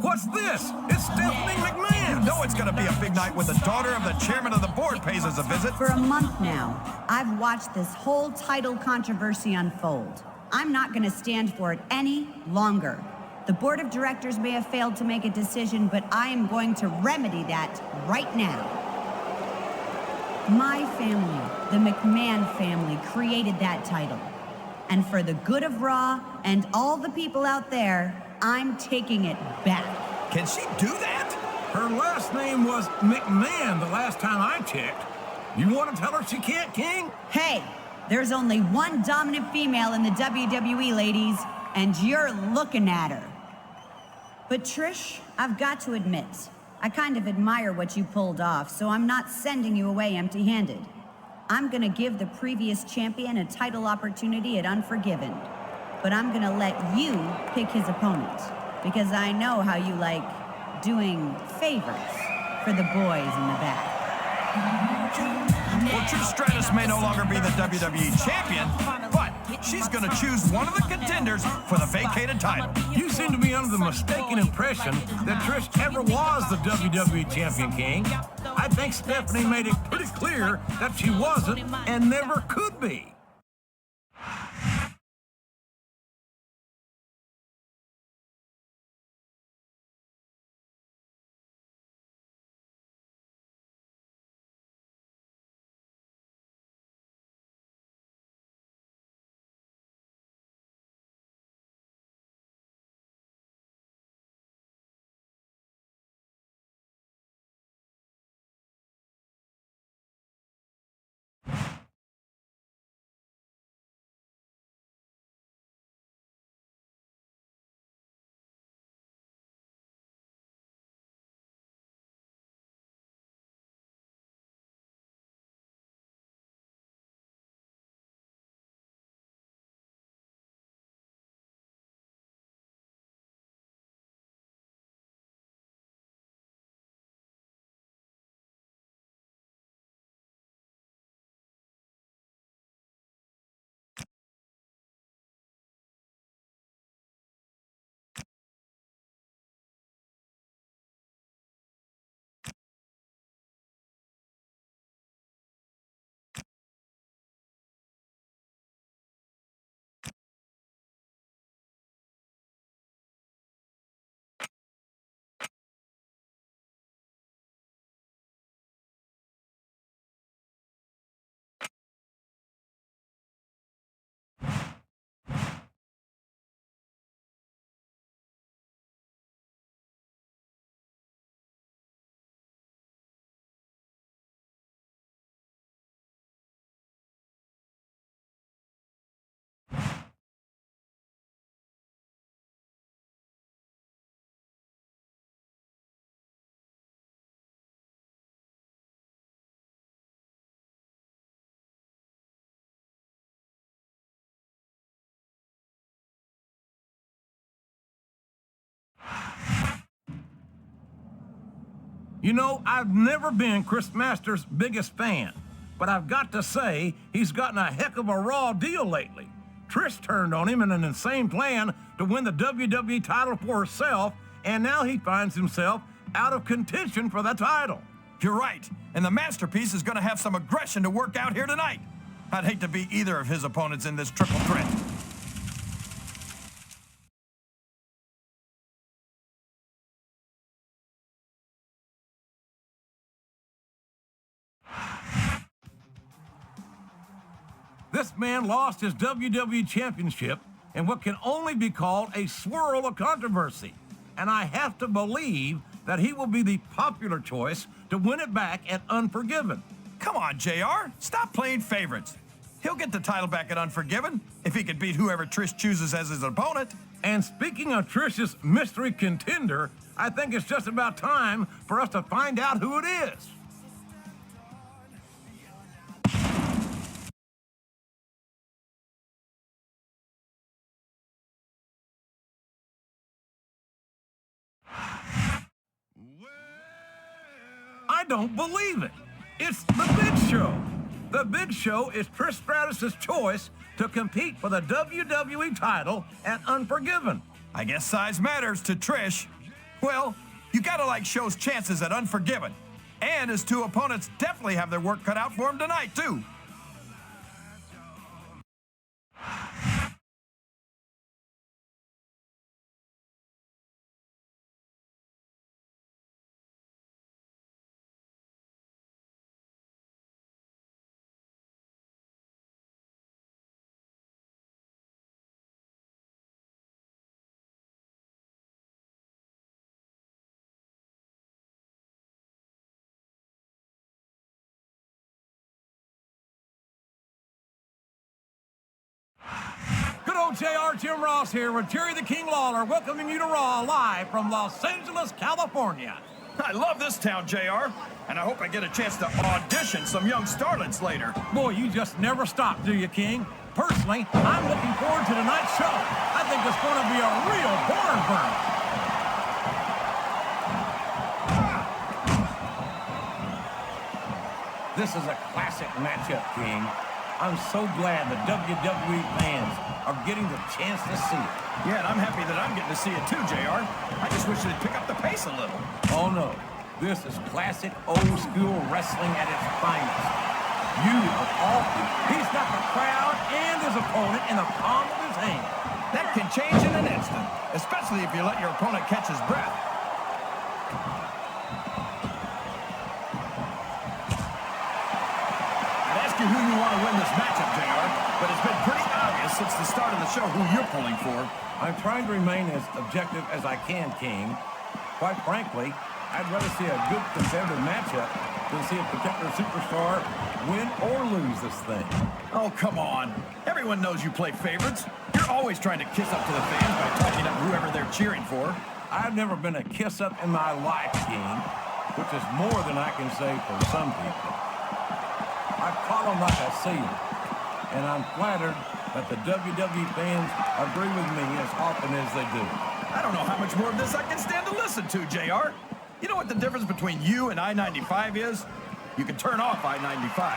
What's this? It's Stephanie McMahon. You know it's going to be a big night when the daughter of the chairman of the board pays us a visit. For a month now, I've watched this whole title controversy unfold. I'm not going to stand for it any longer. The board of directors may have failed to make a decision, but I am going to remedy that right now. My family, the McMahon family, created that title. And for the good of Raw and all the people out there, I'm taking it back. Can she do that? Her last name was McMahon the last time I checked. You want to tell her she can't, King? Hey, there's only one dominant female in the WWE, ladies, and you're looking at her. But Trish, I've got to admit, I kind of admire what you pulled off, so I'm not sending you away empty-handed. I'm gonna give the previous champion a title opportunity at Unforgiven, but I'm gonna let you pick his opponent, because I know how you like doing favors for the boys in the back. Well, Trish Stratus may no longer be the WWE champion, but she's going to choose one of the contenders for the vacated title. You seem to be under the mistaken impression that Trish ever was the WWE champion, King. I think Stephanie made it pretty clear that she wasn't and never could be. You know, I've never been Chris Masters' biggest fan, but I've got to say he's gotten a heck of a raw deal lately. Trish turned on him in an insane plan to win the WWE title for herself, and now he finds himself out of contention for the title. You're right, and the masterpiece is going to have some aggression to work out here tonight. I'd hate to be either of his opponents in this triple threat. This man lost his WWE Championship in what can only be called a swirl of controversy, and I have to believe that he will be the popular choice to win it back at Unforgiven. Come on, JR. Stop playing favorites. He'll get the title back at Unforgiven if he can beat whoever Trish chooses as his opponent. And speaking of Trish's mystery contender, I think it's just about time for us to find out who it is. I don't believe it. It's The Big Show. The Big Show is Trish Stratus' choice to compete for the WWE title at Unforgiven. I guess size matters to Trish. Well, you gotta like Show's chances at Unforgiven. And his two opponents definitely have their work cut out for him tonight, too. Good old JR, Jim Ross here with Jerry the King Lawler, welcoming you to Raw live from Los Angeles, California. I love this town, JR, and I hope I get a chance to audition some young starlets later. Boy, you just never stop, do you, King? Personally, I'm looking forward to tonight's show. I think it's going to be a real barn burner. This is a classic matchup, King. I'm so glad the WWE fans are getting the chance to see it. Yeah, and I'm happy that I'm getting to see it too, JR. I just wish they'd pick up the pace a little. Oh, no. This is classic old-school wrestling at its finest. You, of all people, he's got the crowd and his opponent in the palm of his hand. That can change in an instant, especially if you let your opponent catch his breath. I'd ask you who you want to win this matchup, JR, but it's been pretty obvious since the start of the show who you're pulling for. I'm trying to remain as objective as I can, King. Quite frankly, I'd rather see a good competitive matchup than see a particular superstar win or lose this thing. Oh, come on. Everyone knows you play favorites. You're always trying to kiss up to the fans by talking up whoever they're cheering for. I've never been a kiss-up in my life, King, which is more than I can say for some people. I follow them like I see them, and I'm flattered that the WWE fans agree with me as often as they do. I don't know how much more of this I can stand to listen to, JR. You know what the difference between you and I-95 is? You can turn off I-95.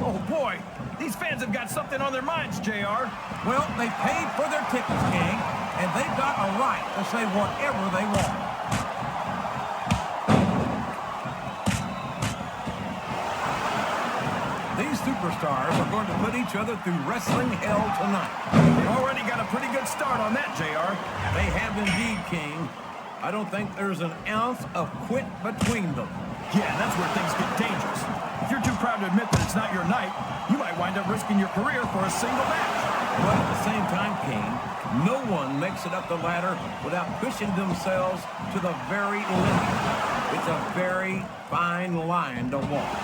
Oh, boy. These fans have got something on their minds, JR. Well, they paid for their tickets, King, and they've got a right to say whatever they want. These superstars are going to put each other through wrestling hell tonight. They've already got a pretty good start on that, JR. They have indeed, King. I don't think there's an ounce of quit between them. Yeah, that's where things get dangerous. If you're too proud to admit that it's not your night, you might wind up risking your career for a single match. But at the same time, King, no one makes it up the ladder without pushing themselves to the very limit. It's a very fine line to walk.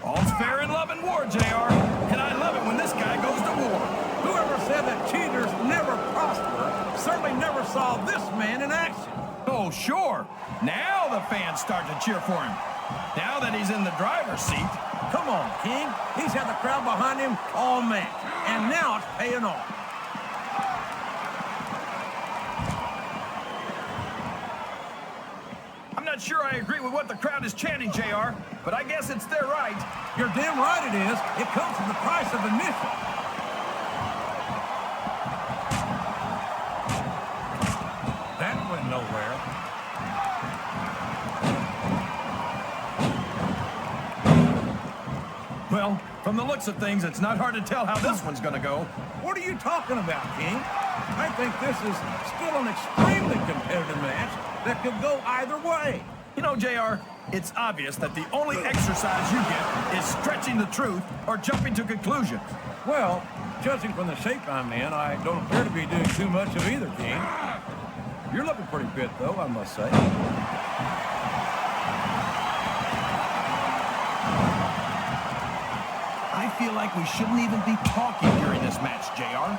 All's fair in love and war, JR. And I love it when this guy goes to war. Whoever said that cheaters never prosper certainly never saw this man in action. Oh, sure. Now the fans start to cheer for him. Now that he's in the driver's seat. Come on, King. He's had the crowd behind him all match, and now it's paying off. I'm not sure I agree with what the crowd is chanting, JR, but I guess it's their right. You're damn right it is. It comes with the price of admission. That went nowhere. Well, from the looks of things, it's not hard to tell how this one's gonna go. What are you talking about, King? I think this is still an extremely competitive match that could go either way. You know, JR, it's obvious that the only exercise you get is stretching the truth or jumping to conclusions. Well, judging from the shape I'm in, I don't appear to be doing too much of either, King. You're looking pretty fit, though, I must say. I feel like we shouldn't even be talking during this match, JR.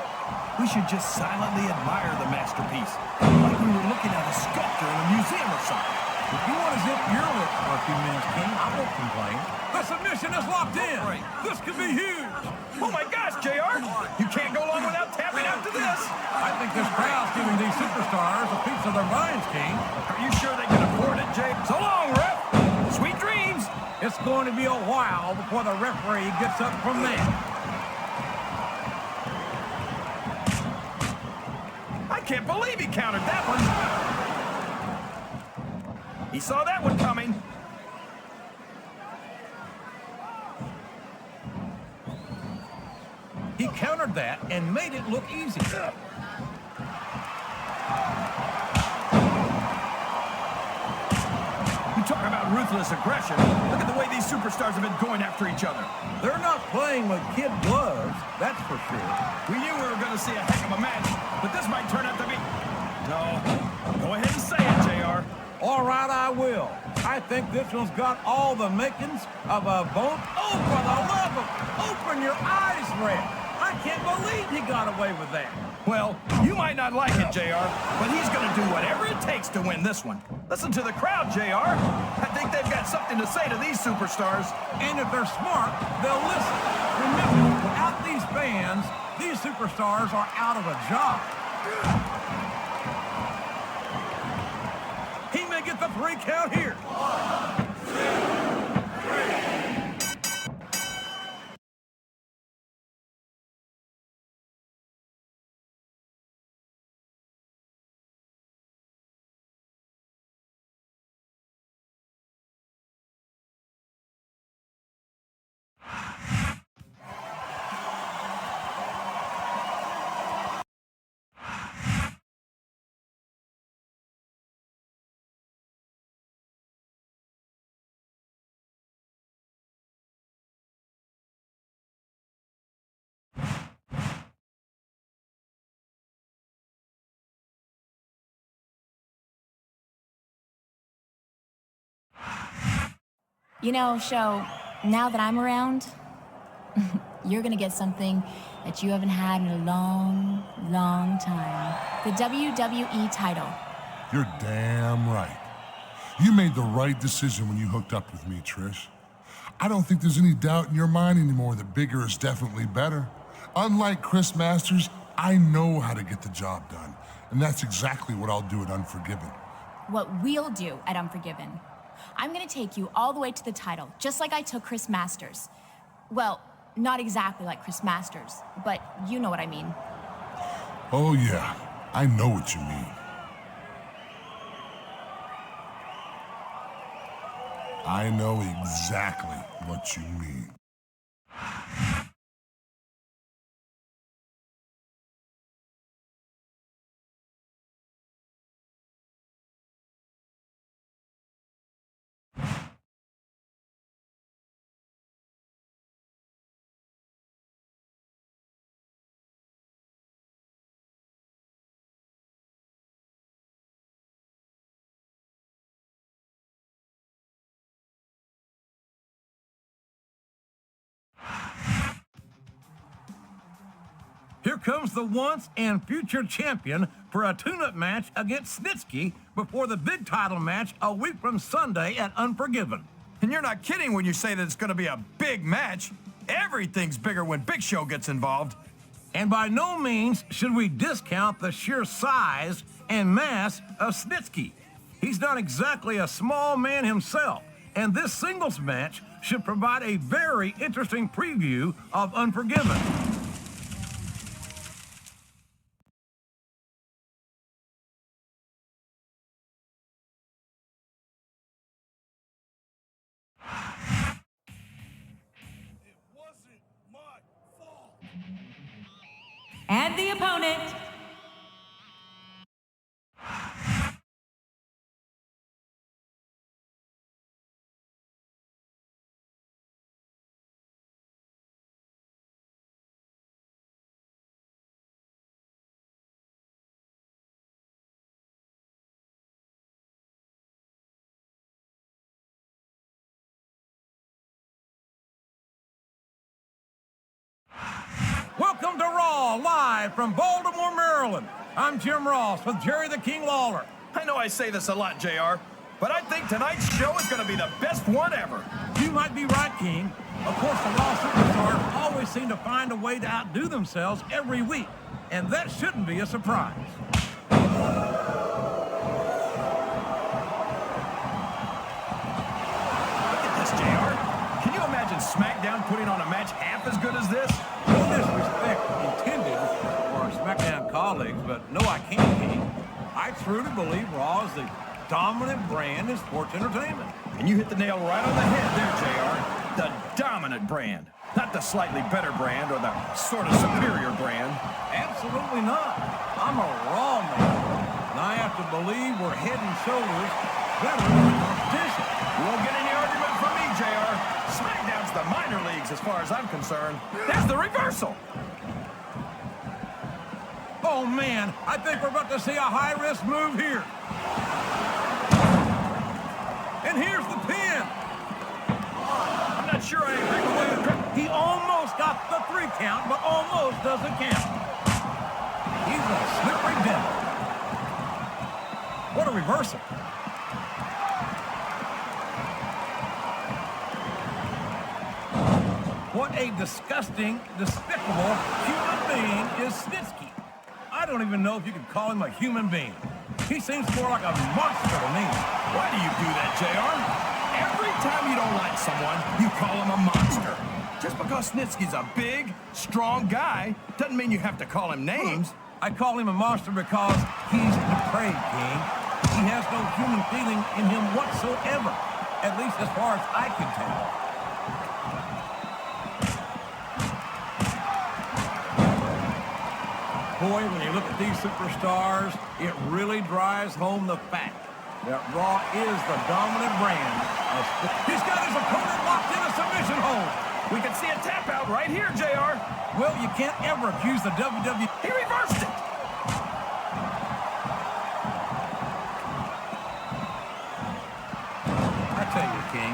We should just silently admire the masterpiece, like we were looking at a sculpture in a museum or something. If you want to zip your lips for a few minutes, King, I won't complain. The submission is locked in. This could be huge. Oh my gosh, JR! You can't go long without tapping out to this. I think this crowd's giving these superstars a piece of their minds, King. Are you sure they can afford it, Jay? So long, ref. Sweet dreams. It's going to be a while before the referee gets up from that. I can't believe he countered that one. He saw that one coming. He countered that and made it look easy. You talk about ruthless aggression. Look at the way these superstars have been going after each other. They're not playing with kid gloves, that's for sure. We knew we were going to see a heck of a match, but this might turn out to be... No. Go ahead and say it, JR. All right, I will. I think this one's got all the makings of a bone. Oh, for the love of... Open your eyes, Red. I can't believe he got away with that. Well, you might not like it, JR, but he's going to do whatever it takes to win this one. Listen to the crowd, JR. I think they've got something to say to these superstars. And if they're smart, they'll listen. Remember, without these fans, these superstars are out of a job. He may get the 3 count here. 1, 2, 3. You know, Show, now that I'm around, you're gonna get something that you haven't had in a long, long time. The WWE title. You're damn right. You made the right decision when you hooked up with me, Trish. I don't think there's any doubt in your mind anymore that bigger is definitely better. Unlike Chris Masters, I know how to get the job done. And that's exactly what I'll do at Unforgiven. What we'll do at Unforgiven. I'm gonna take you all the way to the title, just like I took Chris Masters. Well, not exactly like Chris Masters, but you know what I mean. Oh yeah, I know what you mean. I know exactly what you mean. Here comes the once and future champion for a tune-up match against Snitsky before the big title match a week from Sunday at Unforgiven. And you're not kidding when you say that it's going to be a big match. Everything's bigger when Big Show gets involved. And by no means should we discount the sheer size and mass of Snitsky. He's not exactly a small man himself, and this singles match should provide a very interesting preview of Unforgiven. And the opponent, Welcome to Raw, live from Baltimore, Maryland. I'm Jim Ross with Jerry the King Lawler. I know I say this a lot, JR, but I think tonight's show is going to be the best one ever. You might be right, King. Of course, the Raw superstars always seem to find a way to outdo themselves every week, and that shouldn't be a surprise. Look at this, JR. Smackdown putting on a match half as good as this? No disrespect intended for our Smackdown colleagues, but no, I can't, King. I truly believe Raw is the dominant brand in sports entertainment. And you hit the nail right on the head there, JR. The dominant brand. Not the slightly better brand or the sort of superior brand. Absolutely not. I'm a Raw man, and I have to believe we're head and shoulders better than the competition. You won't get any argument from me, JR. Smackdown's the minor leagues as far as I'm concerned. There's the reversal. Oh, man, I think we're about to see a high-risk move here. And here's the pin. I'm not sure I agree with it. He almost got the 3 count, but almost doesn't count. He's a slippery devil. What a reversal. What a disgusting, despicable human being is Snitsky. I don't even know if you could call him a human being. He seems more like a monster to me. Why do you do that, JR? Every time you don't like someone, you call him a monster. Just because Snitsky's a big, strong guy doesn't mean you have to call him names. I call him a monster because he's depraved, King. He has no human feeling in him whatsoever, at least as far as I can tell. Boy, when you look at these superstars, it really drives home the fact that Raw is the dominant brand. He's got his opponent locked in a submission hold. We can see a tap out right here, JR. Well, you can't ever accuse the WWE. He reversed it. I tell you, King,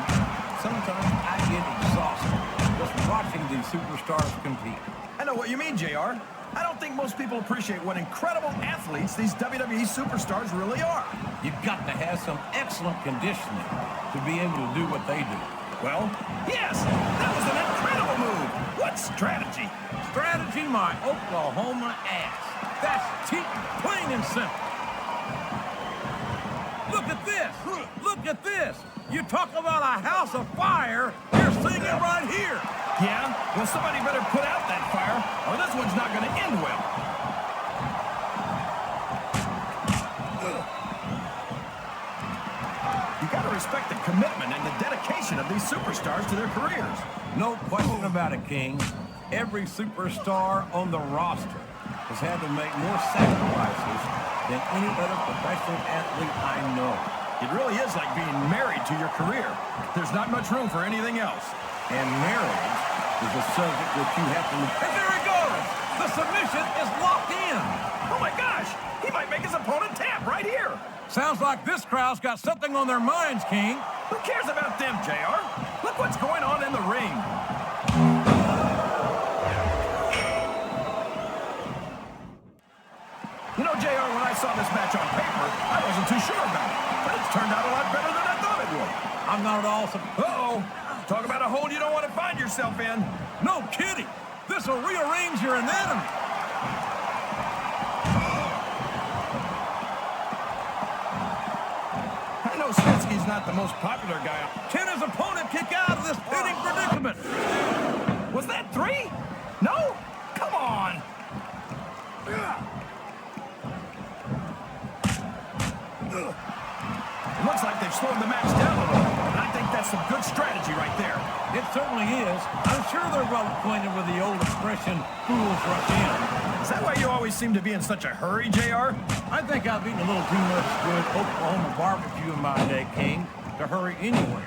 sometimes I get exhausted just watching these superstars compete. I know what you mean, JR. I don't think most people appreciate what incredible athletes these WWE superstars really are. You've got to have some excellent conditioning to be able to do what they do. Well, yes, that was an incredible move. What strategy? Strategy, my Oklahoma ass. That's cheap, plain and simple. Look at this. Look at this. You talk about a house of fire, you're seeing it right here. Yeah? Well, somebody better put out that fire, or this one's not going to end well. You got to respect the commitment and the dedication of these superstars to their careers. No question about it, King. Every superstar on the roster has had to make more sacrifices than any other professional athlete I know. It really is like being married to your career. There's not much room for anything else. And marriage is a subject which you have to... And there he goes! The submission is locked in! Oh my gosh! He might make his opponent tap right here! Sounds like this crowd's got something on their minds, King. Who cares about them, JR? Look what's going on in the ring. You know, JR, when I saw this match on paper, I wasn't too sure about it. But it's turned out a lot better than I thought it would. I'm not at all... Uh-oh. Talk about a hole you don't want to find yourself in. No kidding. This will rearrange your anatomy. I know Snitsky's not the most popular guy. Can his opponent kick out of this pinning predicament? Was that 3? No? Come on. It looks like they've slowed the match down a little. And I think that's some good strategy right there. It certainly is. I'm sure they're well acquainted with the old expression, fools rush in. Is that why you always seem to be in such a hurry, JR? I think I've eaten a little too much good Oklahoma barbecue in my day, King, to hurry anywhere.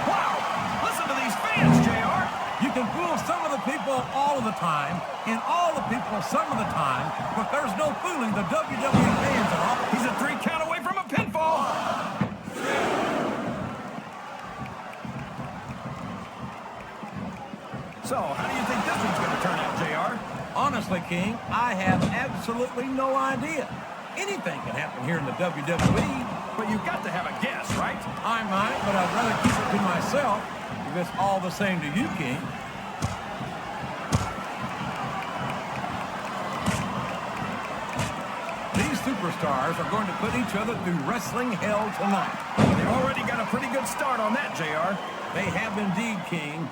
Wow! Listen to these fans, JR! You can fool some of the people all of the time, and all the people some of the time, but there's no fooling the WWE fans at all. He's a 3 count away from a pinfall! So, how do you think this one's going to turn out, JR? Honestly, King, I have absolutely no idea. Anything can happen here in the WWE. But you've got to have a guess, right? I might, but I'd rather keep it to myself if it's all the same to you, King. These superstars are going to put each other through wrestling hell tonight. They Already got a pretty good start on that, JR. They have indeed, King.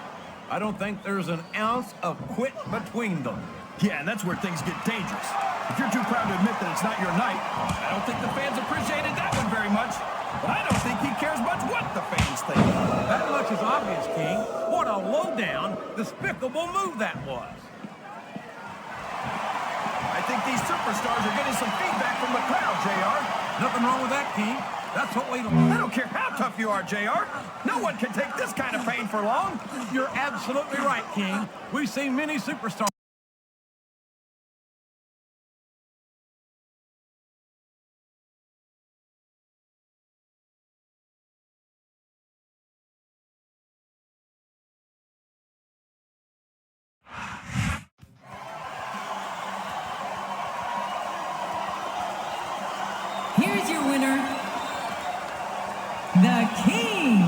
I don't think there's an ounce of quit between them. Yeah, and that's where things get dangerous. If you're too proud to admit that it's not your night, I don't think the fans appreciated that one very much. But I don't think he cares much what the fans think. That much is obvious, King. What a low-down, despicable move that was. I think these superstars are getting some feedback from the crowd, JR. Nothing wrong with that, King. That's what we... I don't care how tough you are, JR. No one can take this kind of pain for long. You're absolutely right, King. We've seen many superstars... Here's your winner, the King.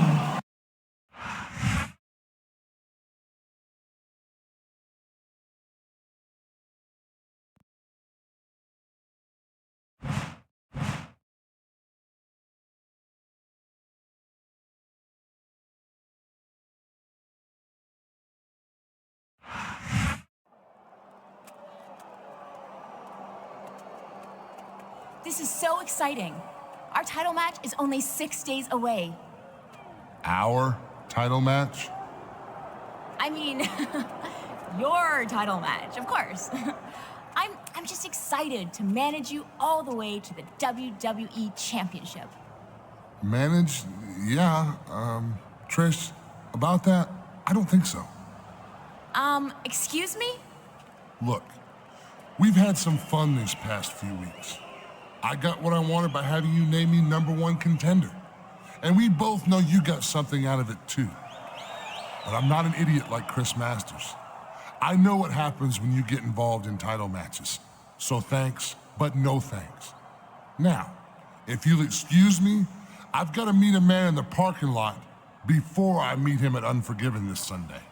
This is so exciting. Our title match is only 6 days away. Our title match? I mean, your title match, of course. I'm just excited to manage you all the way to the WWE Championship. Managed? Yeah. Trish, about that, I don't think so. Excuse me? Look, we've had some fun these past few weeks. I got what I wanted by having you name me #1 contender. And we both know you got something out of it too. But I'm not an idiot like Chris Masters. I know what happens when you get involved in title matches. So thanks, but no thanks. Now, if you'll excuse me, I've got to meet a man in the parking lot before I meet him at Unforgiven this Sunday.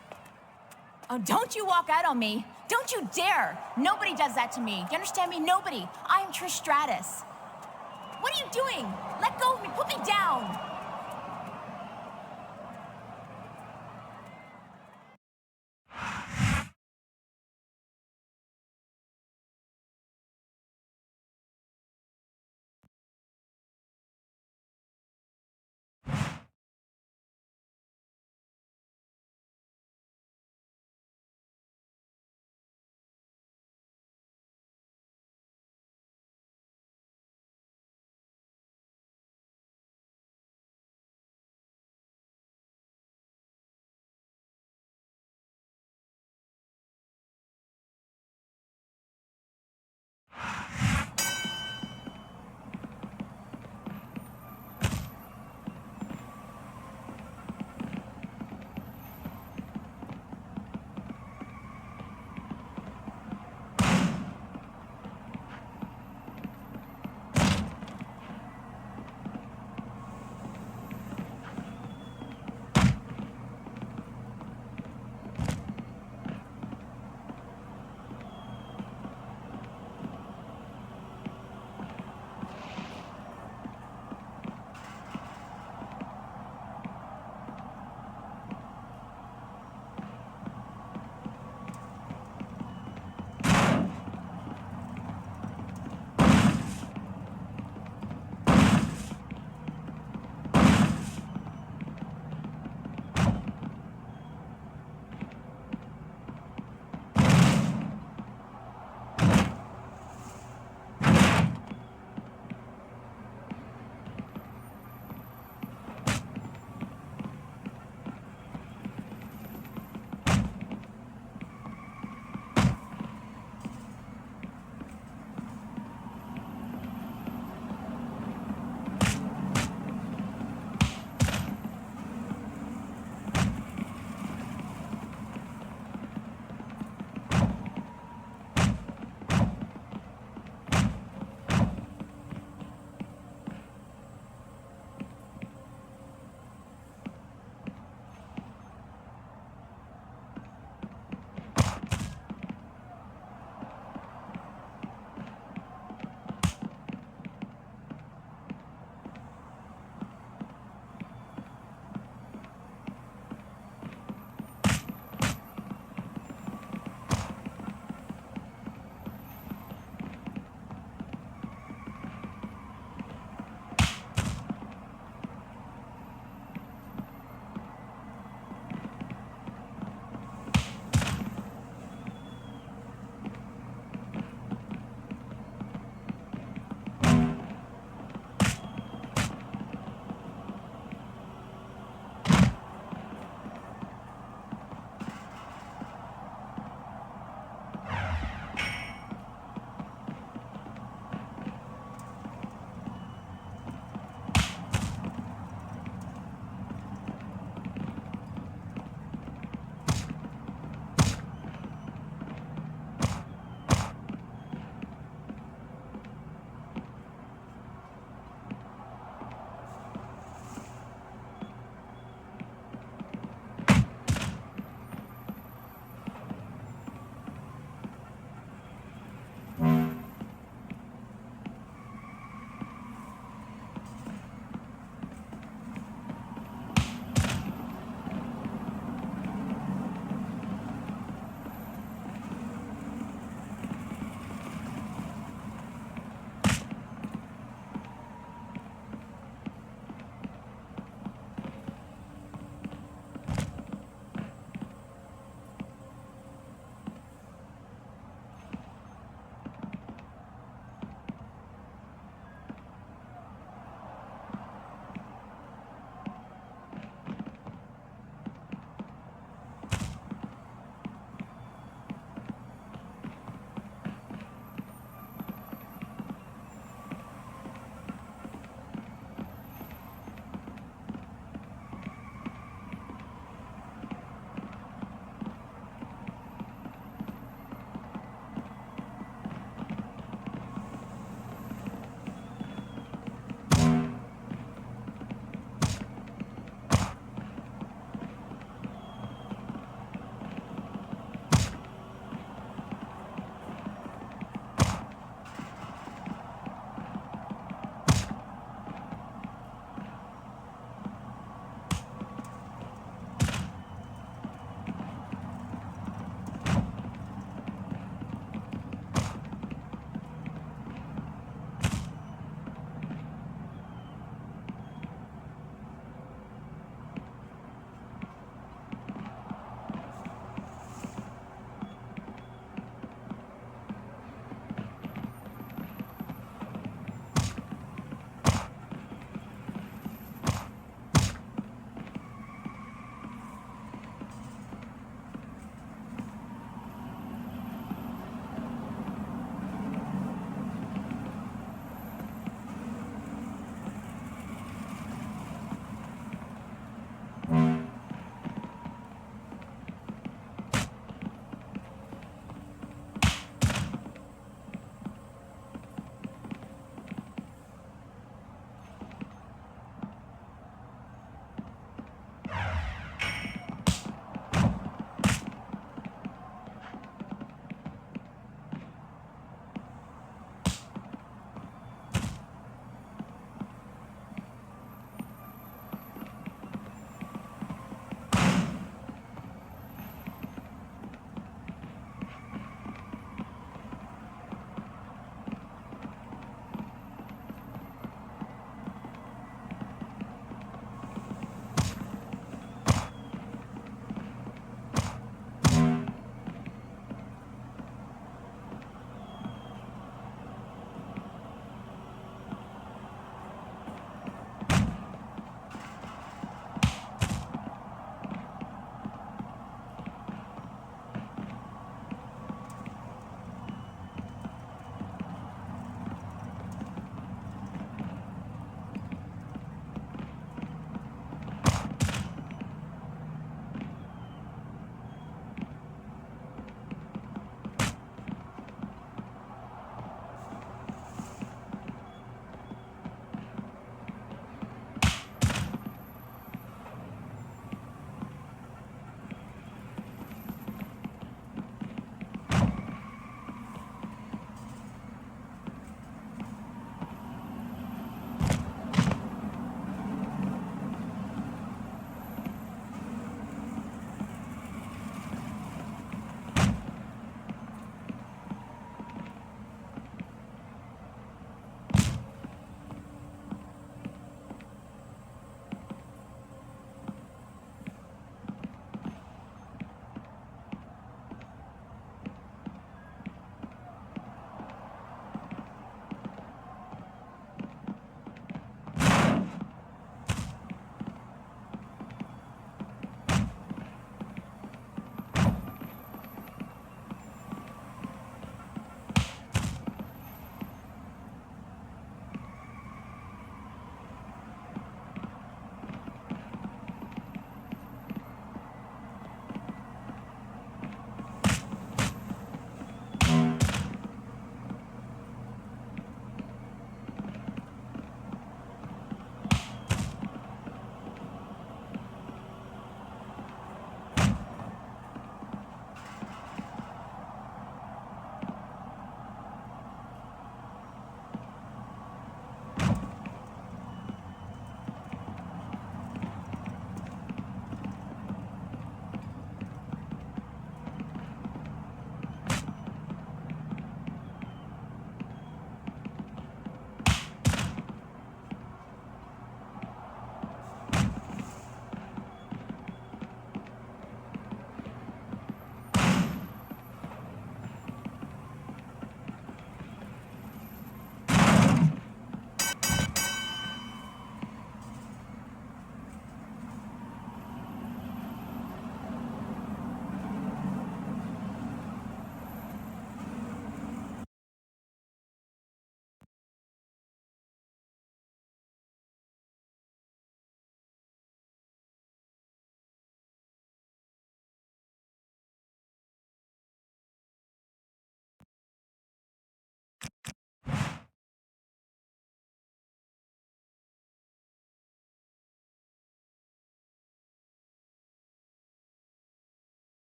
Oh, don't you walk out on me. Don't you dare. Nobody does that to me. Do you understand me? Nobody. I am Trish Stratus. What are you doing? Let go of me. Put me down.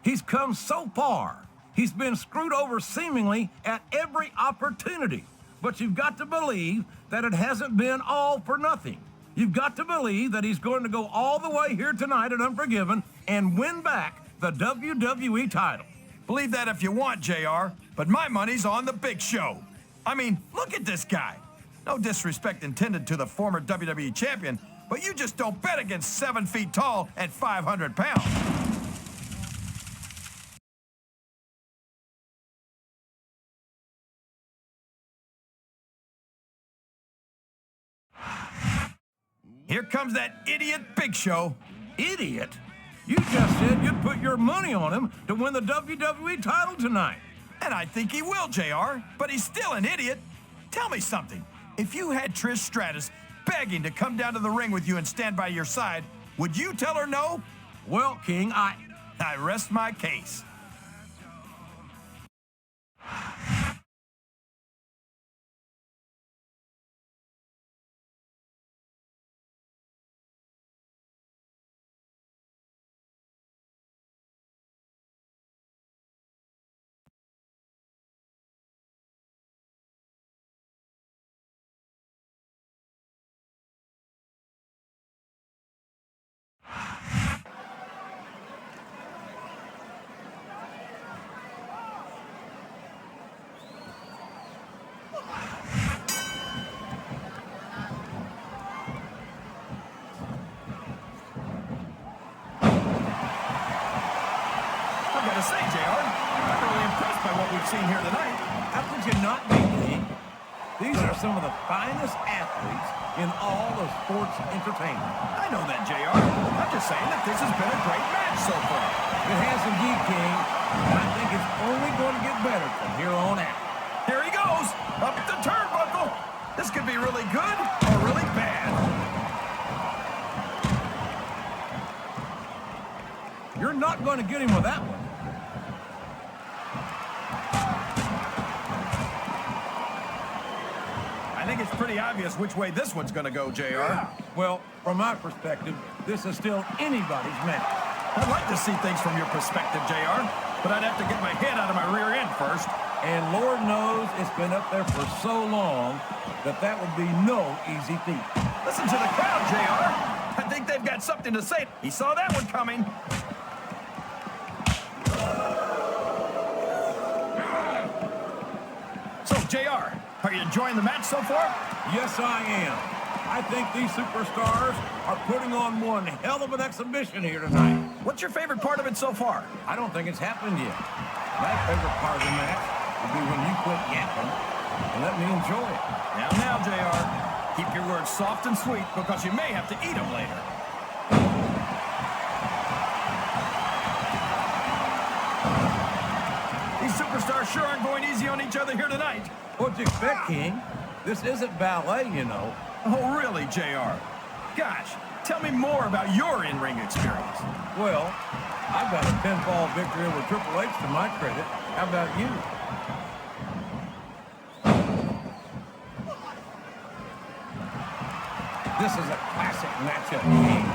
He's come so far. He's been screwed over seemingly at every opportunity. But you've got to believe that it hasn't been all for nothing. You've got to believe that he's going to go all the way here tonight at Unforgiven and win back the WWE title. Believe that if you want, JR, but my money's on the Big Show. I mean, look at this guy. No disrespect intended to the former WWE champion, but you just don't bet against 7 feet tall and 500 pounds. Here comes that idiot Big Show. Idiot? You just said you'd put your money on him to win the WWE title tonight. And I think he will, JR, but he's still an idiot. Tell me something. If you had Trish Stratus begging to come down to the ring with you and stand by your side, would you tell her no? Well, King, I rest my case. Say, JR, I'm really impressed by what we've seen here tonight. How could you not be, King? These are some of the finest athletes in all of sports entertainment. I know that, JR. I'm just saying that this has been a great match so far. It has indeed, King. And I think it's only going to get better from here on out. Here he goes, up the turnbuckle. This could be really good or really bad. You're not going to get him with that one. I think it's pretty obvious which way this one's going to go, JR. Well, from my perspective, this is still anybody's match. I'd like to see things from your perspective, JR, but I'd have to get my head out of my rear end first. And Lord knows it's been up there for so long that would be no easy feat. Listen to the crowd, JR. I think they've got something to say. He saw that one coming. So, JR, are you enjoying the match so far? Yes, I am. I think these superstars are putting on one hell of an exhibition here tonight. What's your favorite part of it so far? I don't think it's happened yet. My favorite part of the match will be when you quit yapping and let me enjoy it. Now, JR, keep your words soft and sweet because you may have to eat them later. These superstars sure aren't going easy on each other here tonight. What'd you expect, King? This isn't ballet, you know. Oh, really, JR? Gosh, tell me more about your in-ring experience. Well, I've got a pinfall victory over Triple H to my credit. How about you? This is a classic matchup, King.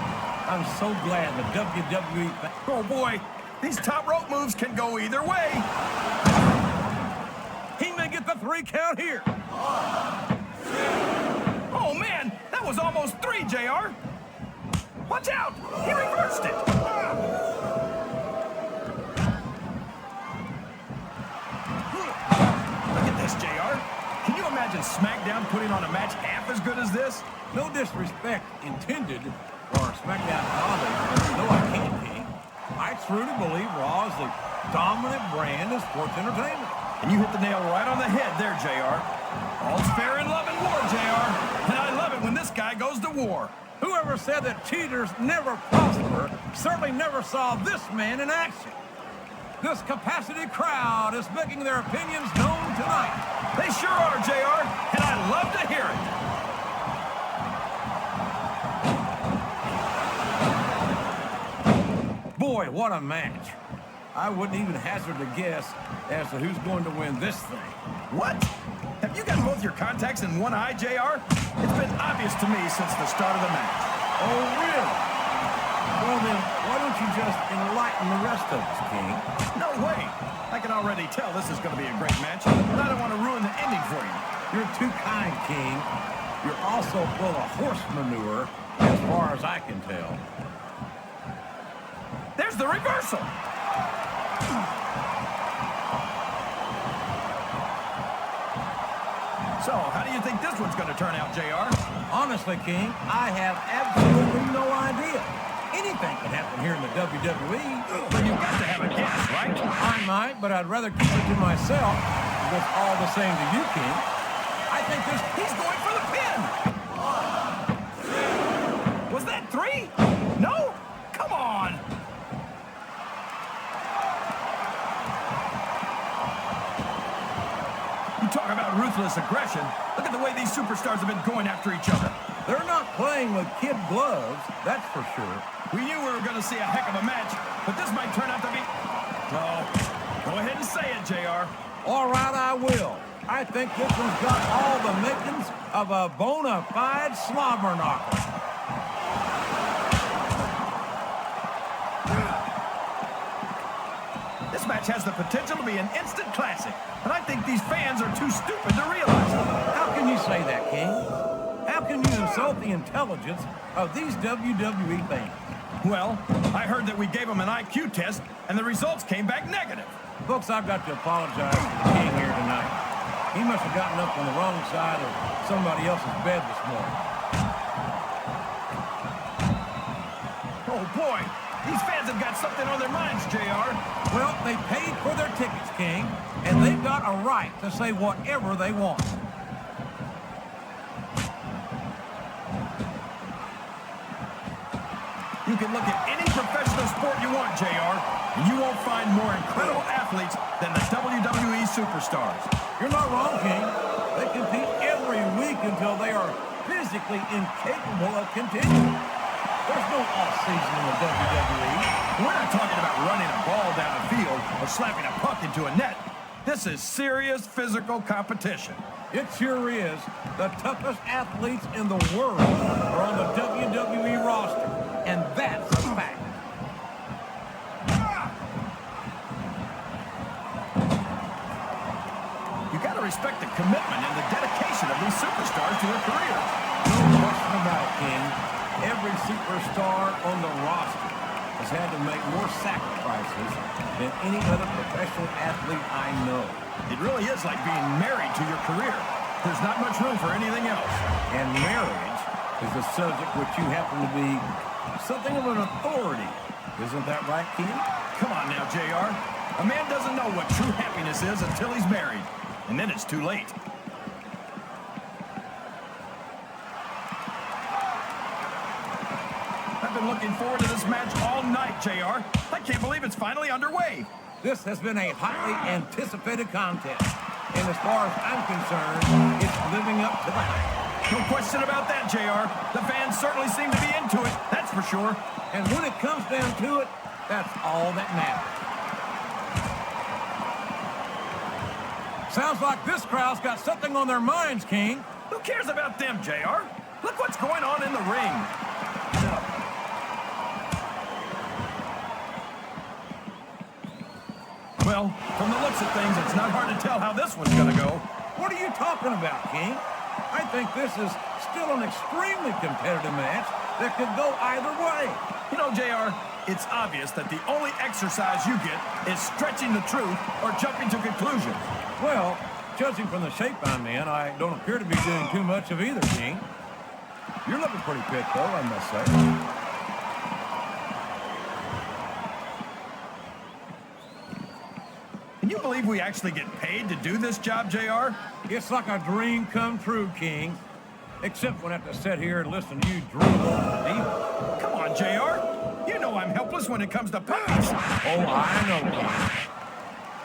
I'm so glad the WWE... Oh, boy. These top rope moves can go either way. He may get the 3 count here. Oh, man. That was almost 3, JR. Watch out. He reversed it. Look at this, JR. Can you imagine Smackdown putting on a match half as good as this? No disrespect intended for Smackdown colleagues, but no, I can't, King. I truly believe Raw is the dominant brand of sports entertainment. And you hit the nail right on the head there, JR. All's fair in love and war, JR. And I love it when this guy goes to war. Whoever said that cheaters never prosper certainly never saw this man in action. This capacity crowd is making their opinions known tonight. They sure are, JR, and I love to hear it. Boy, what a match. I wouldn't even hazard a guess as to who's going to win this thing. What? Have you got both your contacts in one eye, JR? It's been obvious to me since the start of the match. Oh, really? Well, then, why don't you just enlighten the rest of us, King? No way. I can already tell this is going to be a great match, and I don't want to ruin the ending for you. You're too kind, King. You're also full of horse manure, as far as I can tell. There's the reversal. So, how do you think this one's going to turn out, JR? Honestly, King, I have absolutely no idea. Anything can happen here in the WWE. But you've got to have a guess, right? I might, but I'd rather keep it to myself. If it's all the same to you, King. I think He's going for the pin. Was that 3? No? Come on. You talk about ruthless aggression. Look at the way these superstars have been going after each other. They're not playing with kid gloves, that's for sure. We knew we were going to see a heck of a match, but this might turn out to be... Oh, go ahead and say it, JR. All right, I will. I think this one's got all the makings of a bona fide slobber knocker. This match has the potential to be an instant classic, and I think these fans are too stupid to realize it. How can you say that, King? How can you insult the intelligence of these WWE fans? Well, I heard that we gave them an IQ test, and the results came back negative. Folks, I've got to apologize to the King here tonight. He must have gotten up on the wrong side of somebody else's bed this morning. Oh, boy. These fans have got something on their minds, JR. Well, they paid for their tickets, King, and they've got a right to say whatever they want. You can look at any professional sport you want, JR, and you won't find more incredible athletes than the WWE superstars. You're not wrong, King. They compete every week until they are physically incapable of continuing. There's no off-season in the WWE. We're not talking about running a ball down the field or slapping a puck into a net. This is serious physical competition. It sure is. The toughest athletes in the world are on the WWE roster, and that's a fact. You got to respect the commitment and the dedication of these superstars to their careers. No question about it, King. Every superstar on the roster has had to make more sacrifices than any other professional athlete I know. It really is like being married to your career. There's not much room for anything else. And marriage is a subject which you happen to be something of an authority. Isn't that right, King? Come on now, JR. A man doesn't know what true happiness is until he's married. And then it's too late. I've been looking forward to this match all night, JR. I can't believe it's finally underway. This has been a highly anticipated contest. And as far as I'm concerned, it's living up to the hype. No question about that, JR. The fans certainly seem to be into it, that's for sure. And when it comes down to it, that's all that matters. Sounds like this crowd's got something on their minds, King. Who cares about them, JR? Look what's going on in the ring. Well, from the looks of things, it's not hard to tell how this one's going to go. What are you talking about, King? I think this is still an extremely competitive match that could go either way. You know, JR, it's obvious that the only exercise you get is stretching the truth or jumping to conclusions. Well, judging from the shape I'm in, I don't appear to be doing too much of either, King. You're looking pretty fit, though, I must say. Can you believe we actually get paid to do this job, JR? It's like a dream come true, King. Except when I have to sit here and listen to you drool over Diva. Come on, JR. You know I'm helpless when it comes to puppies. Oh, I know, King.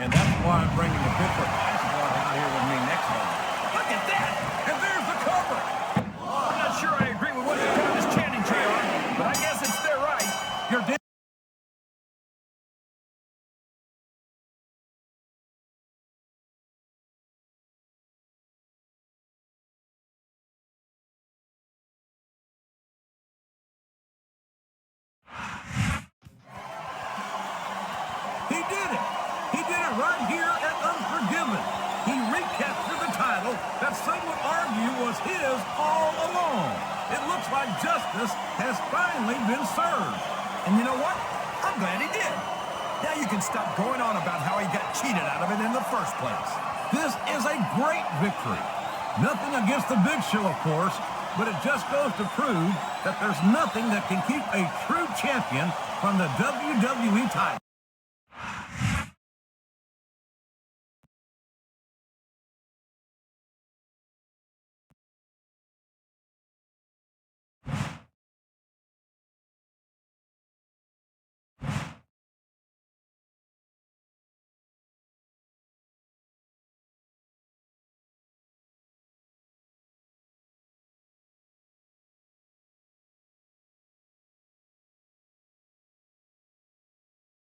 And that's why I'm bringing the Pittsburgh Ice Water out here with me next time. Look at that! And there's the cover! I'm not sure I agree with what the crowd is chanting, JR, but I guess it's their right. You're dead. did it. He did it right here at Unforgiven. He recaptured the title that some would argue was his all along. It looks like justice has finally been served. And you know what? I'm glad he did. Now you can stop going on about how he got cheated out of it in the first place. This is a great victory. Nothing against the Big Show, of course, but it just goes to prove that there's nothing that can keep a true champion from the WWE title.